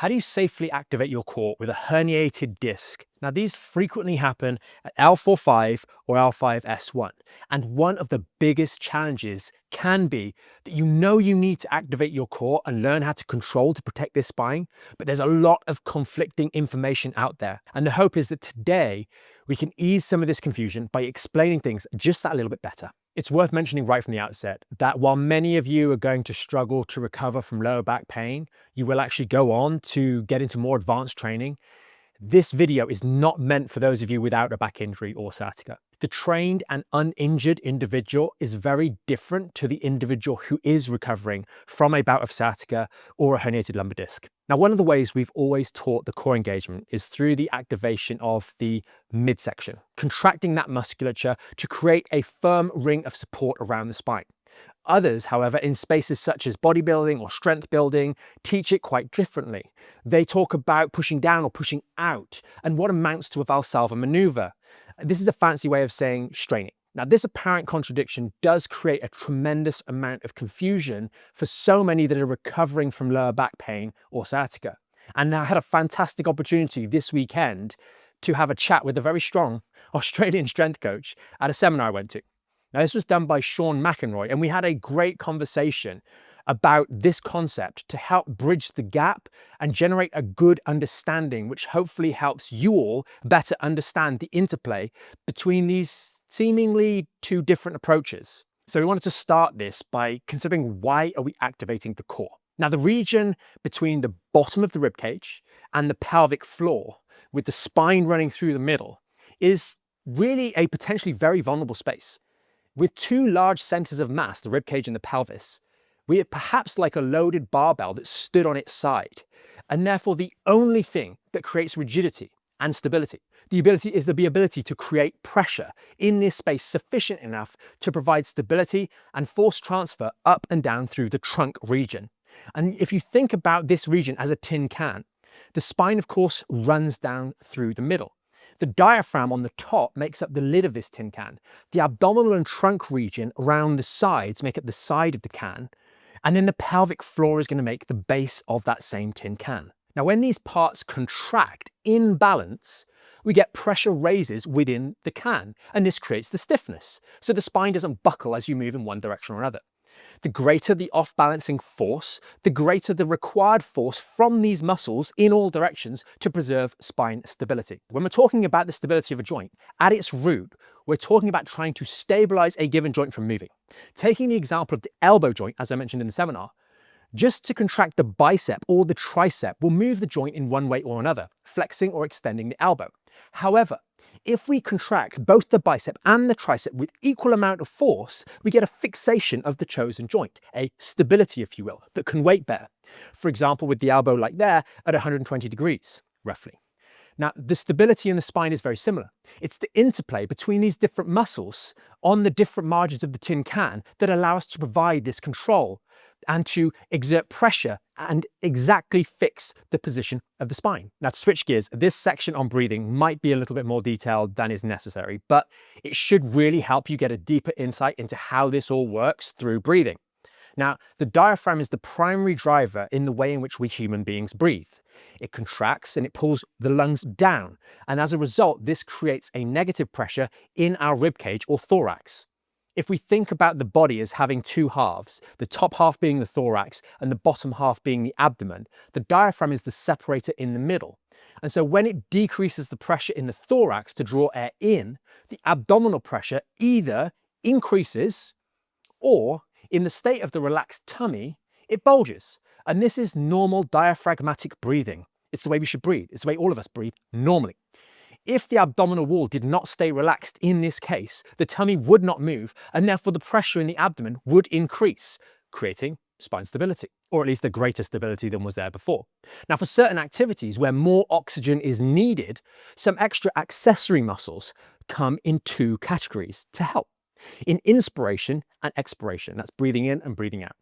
How do you safely activate your core with a herniated disc? Now, these frequently happen at L4-5 or L5-S1. And one of the biggest challenges can be that you know you need to activate your core and learn how to control to protect this spine, but there's a lot of conflicting information out there. And the hope is that today we can ease some of this confusion by explaining things just that little bit better. It's worth mentioning right from the outset that while many of you are going to struggle to recover from lower back pain, you will actually go on to get into more advanced training. This video is not meant for those of you without a back injury or sciatica. The trained and uninjured individual is very different to the individual who is recovering from a bout of sciatica or a herniated lumbar disc. Now, one of the ways we've always taught the core engagement is through the activation of the midsection, contracting that musculature to create a firm ring of support around the spine. Others, however, in spaces such as bodybuilding or strength building, teach it quite differently. They talk about pushing down or pushing out and what amounts to a Valsalva maneuver. This is a fancy way of saying straining. Now, this apparent contradiction does create a tremendous amount of confusion for so many that are recovering from lower back pain or sciatica. And I had a fantastic opportunity this weekend to have a chat with a very strong Australian strength coach at a seminar I went to. Now, this was done by Sean McEnroy, and we had a great conversation about this concept to help bridge the gap and generate a good understanding, which hopefully helps you all better understand the interplay between these seemingly two different approaches. So we wanted to start this by considering why are we activating the core. Now, the region between the bottom of the rib cage and the pelvic floor, with the spine running through the middle, is really a potentially very vulnerable space. With two large centers of mass, the ribcage and the pelvis, we are perhaps like a loaded barbell that stood on its side, and therefore the only thing that creates rigidity and stability. The ability to create pressure in this space sufficient enough to provide stability and force transfer up and down through the trunk region. And if you think about this region as a tin can, the spine, of course, runs down through the middle. The diaphragm on the top makes up the lid of this tin can. The abdominal and trunk region around the sides make up the side of the can. And then the pelvic floor is going to make the base of that same tin can. Now, when these parts contract in balance, we get pressure raises within the can, and this creates the stiffness. So the spine doesn't buckle as you move in one direction or another. The greater the off-balancing force, the greater the required force from these muscles in all directions to preserve spine stability. When we're talking about the stability of a joint, at its root, we're talking about trying to stabilize a given joint from moving. Taking the example of the elbow joint, as I mentioned in the seminar, just to contract the bicep or the tricep will move the joint in one way or another, flexing or extending the elbow. However, if we contract both the bicep and the tricep with equal amount of force, we get a fixation of the chosen joint, a stability, if you will, that can weight better. For example, with the elbow like there at 120 degrees, roughly. Now, the stability in the spine is very similar. It's the interplay between these different muscles on the different margins of the tin can that allow us to provide this control and to exert pressure and exactly fix the position of the spine. Now, to switch gears, this section on breathing might be a little bit more detailed than is necessary, but it should really help you get a deeper insight into how this all works through breathing. Now, the diaphragm is the primary driver in the way in which we human beings breathe. It contracts and it pulls the lungs down, and as a result, this creates a negative pressure in our ribcage or thorax. If we think about the body as having two halves, the top half being the thorax and the bottom half being the abdomen, the diaphragm is the separator in the middle. And so when it decreases the pressure in the thorax to draw air in, the abdominal pressure either increases or, in the state of the relaxed tummy, it bulges. And this is normal diaphragmatic breathing. It's the way we should breathe. It's the way all of us breathe normally. If the abdominal wall did not stay relaxed in this case, the tummy would not move, and therefore the pressure in the abdomen would increase, creating spine stability, or at least a greater stability than was there before. Now, for certain activities where more oxygen is needed, some extra accessory muscles come in two categories to help. In inspiration and expiration, that's breathing in and breathing out.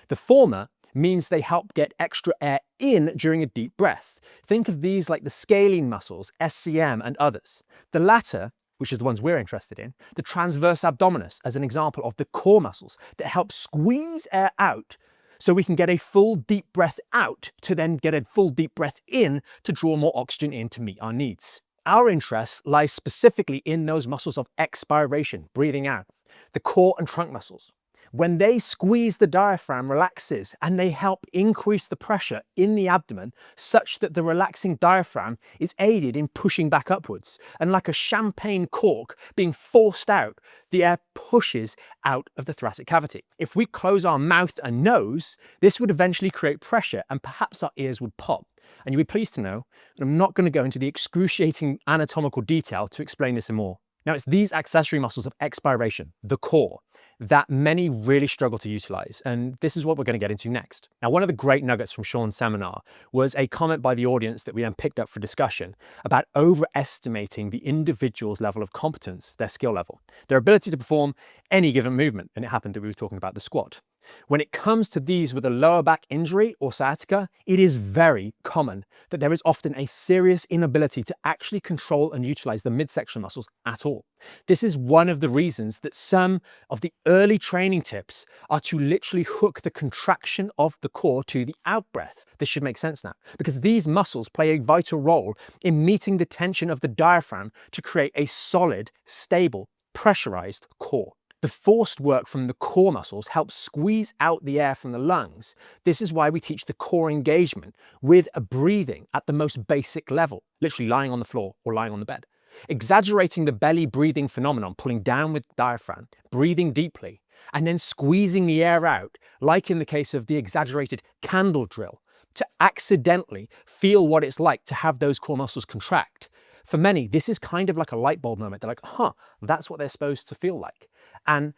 The former means they help get extra air in during a deep breath. Think of these like the scalene muscles, SCM and others. The latter, which is the ones we're interested in, the transverse abdominis as an example of the core muscles that help squeeze air out So we can get a full deep breath out to then get a full deep breath in to draw more oxygen in to meet our needs. Our interest lies specifically in those muscles of expiration, breathing out, the core and trunk muscles. When they squeeze, the diaphragm relaxes and they help increase the pressure in the abdomen such that the relaxing diaphragm is aided in pushing back upwards. And like a champagne cork being forced out, the air pushes out of the thoracic cavity. If we close our mouth and nose, this would eventually create pressure and perhaps our ears would pop. And you'll be pleased to know that I'm not going to go into the excruciating anatomical detail to explain this more. Now, it's these accessory muscles of expiration, the core, that many really struggle to utilize. And this is what we're going to get into next. Now, one of the great nuggets from Sean's seminar was a comment by the audience that we then picked up for discussion about overestimating the individual's level of competence, their skill level, their ability to perform any given movement. And it happened that we were talking about the squat. When it comes to these with a lower back injury or sciatica, it is very common that there is often a serious inability to actually control and utilize the midsection muscles at all. This is one of the reasons that some of the early training tips are to literally hook the contraction of the core to the out breath. This should make sense now, because these muscles play a vital role in meeting the tension of the diaphragm to create a solid, stable, pressurized core. The forced work from the core muscles helps squeeze out the air from the lungs. This is why we teach the core engagement with a breathing at the most basic level, literally lying on the floor or lying on the bed. Exaggerating the belly breathing phenomenon, pulling down with the diaphragm, breathing deeply, and then squeezing the air out, like in the case of the exaggerated candle drill, to accidentally feel what it's like to have those core muscles contract. For many, this is kind of like a light bulb moment. They're like, that's what they're supposed to feel like. And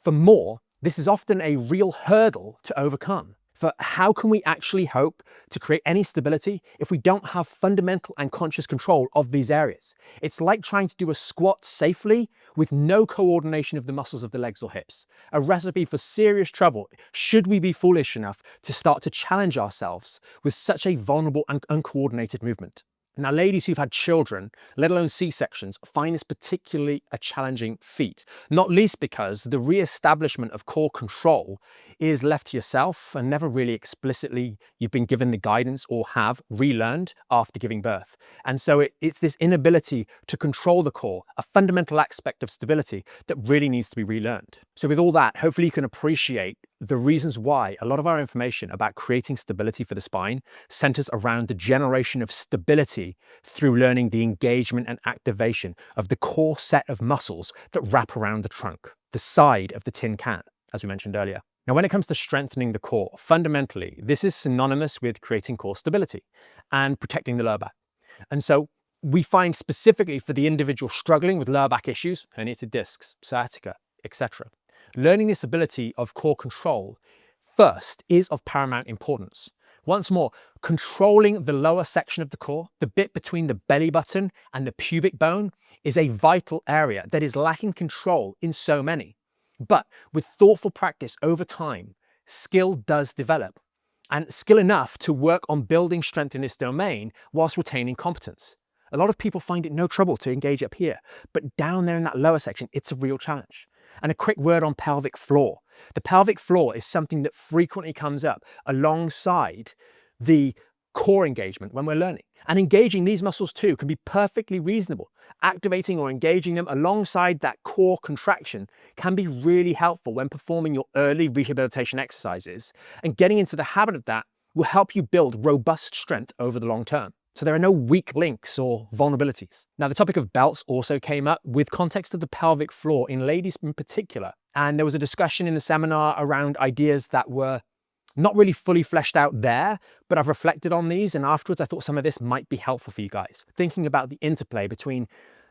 for more, this is often a real hurdle to overcome. For how can we actually hope to create any stability if we don't have fundamental and conscious control of these areas? It's like trying to do a squat safely with no coordination of the muscles of the legs or hips. A recipe for serious trouble should we be foolish enough to start to challenge ourselves with such a vulnerable and uncoordinated movement. Now, ladies who've had children, let alone C-sections, find this particularly a challenging feat, not least because the re-establishment of core control is left to yourself and never really explicitly you've been given the guidance or have relearned after giving birth. And so it's this inability to control the core, a fundamental aspect of stability that really needs to be relearned. So with all that, hopefully you can appreciate the reasons why a lot of our information about creating stability for the spine centers around the generation of stability through learning the engagement and activation of the core set of muscles that wrap around the trunk, the side of the tin can, as we mentioned earlier. Now, when it comes to strengthening the core, fundamentally, this is synonymous with creating core stability and protecting the lower back. And so we find specifically for the individual struggling with lower back issues, herniated discs, sciatica, etc., learning this ability of core control first is of paramount importance. Once more, controlling the lower section of the core, the bit between the belly button and the pubic bone, is a vital area that is lacking control in so many. But with thoughtful practice over time, skill does develop, and skill enough to work on building strength in this domain whilst retaining competence. A lot of people find it no trouble to engage up here, but down there in that lower section, it's a real challenge. And a quick word on pelvic floor. The pelvic floor is something that frequently comes up alongside the core engagement when we're learning. And engaging these muscles too can be perfectly reasonable. Activating or engaging them alongside that core contraction can be really helpful when performing your early rehabilitation exercises. And getting into the habit of that will help you build robust strength over the long term. So there are no weak links or vulnerabilities. Now, the topic of belts also came up with context of the pelvic floor in ladies in particular. And there was a discussion in the seminar around ideas that were not really fully fleshed out there, but I've reflected on these, and afterwards I thought some of this might be helpful for you guys. Thinking about the interplay between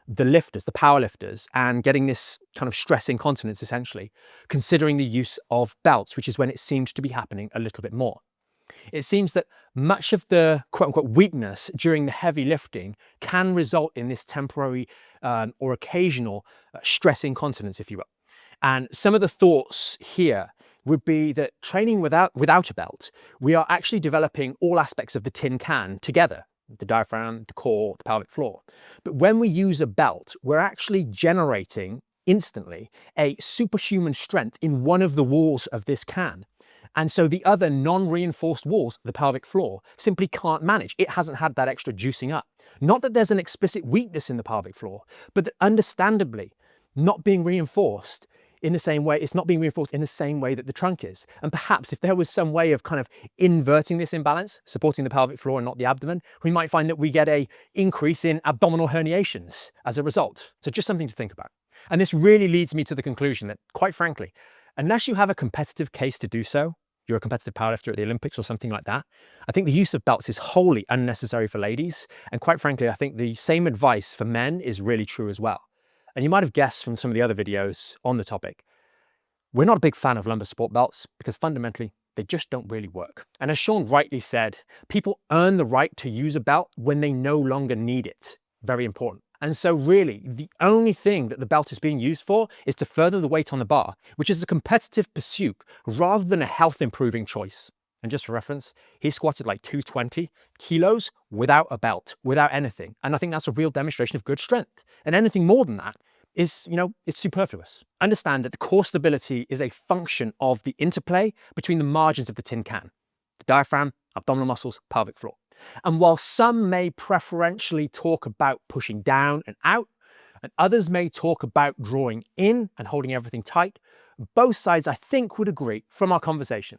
the lifters, the power lifters, and getting this kind of stress incontinence essentially, considering the use of belts, which is when it seems to be happening a little bit more. It seems that much of the quote-unquote weakness during the heavy lifting can result in this temporary or occasional stress incontinence, if you will. And some of the thoughts here would be that training without a belt, we are actually developing all aspects of the tin can together, the diaphragm, the core, the pelvic floor. But when we use a belt, we're actually generating instantly a superhuman strength in one of the walls of this can. And so the other non-reinforced walls, the pelvic floor, simply can't manage. It hasn't had that extra juicing up. Not that there's an explicit weakness in the pelvic floor, but that understandably not being reinforced in the same way, it's not being reinforced in the same way that the trunk is. And perhaps if there was some way of kind of inverting this imbalance, supporting the pelvic floor and not the abdomen, we might find that we get an increase in abdominal herniations as a result. So just something to think about. And this really leads me to the conclusion that, quite frankly, unless you have a competitive case to do so, you're a competitive powerlifter at the Olympics or something like that, I think the use of belts is wholly unnecessary for ladies. And quite frankly, I think the same advice for men is really true as well. And you might have guessed from some of the other videos on the topic, we're not a big fan of lumbar support belts because fundamentally, they just don't really work. And as Sean rightly said, people earn the right to use a belt when they no longer need it. Very important. And so really, the only thing that the belt is being used for is to further the weight on the bar, which is a competitive pursuit rather than a health improving choice. And just for reference, he squatted like 220 kilos without a belt, without anything. And I think that's a real demonstration of good strength. And anything more than that is, it's superfluous. Understand that the core stability is a function of the interplay between the margins of the tin can, the diaphragm, abdominal muscles, pelvic floor. And while some may preferentially talk about pushing down and out, and others may talk about drawing in and holding everything tight, both sides, I think, would agree from our conversation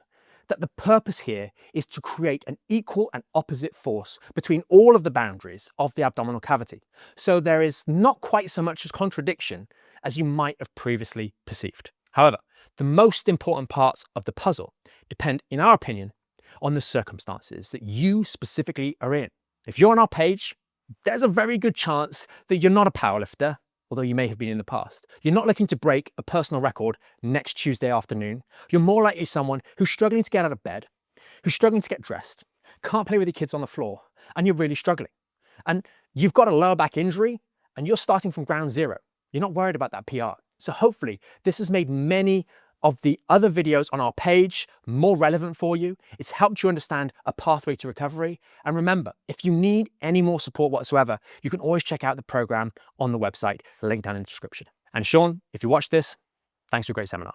that the purpose here is to create an equal and opposite force between all of the boundaries of the abdominal cavity. So there is not quite so much a contradiction as you might have previously perceived. However, the most important parts of the puzzle depend, in our opinion, on the circumstances that you specifically are in. If you're on our page, there's a very good chance that you're not a powerlifter, although you may have been in the past. You're not looking to break a personal record next Tuesday afternoon. You're more likely someone who's struggling to get out of bed, who's struggling to get dressed, can't play with your kids on the floor, and you're really struggling. And you've got a lower back injury, and you're starting from ground zero. You're not worried about that PR. So hopefully this has made many of the other videos on our page more relevant for you. It's helped you understand a pathway to recovery. And remember, if you need any more support whatsoever, you can always check out the program on the website, link down in the description. And Sean, if you watch this, thanks for a great seminar.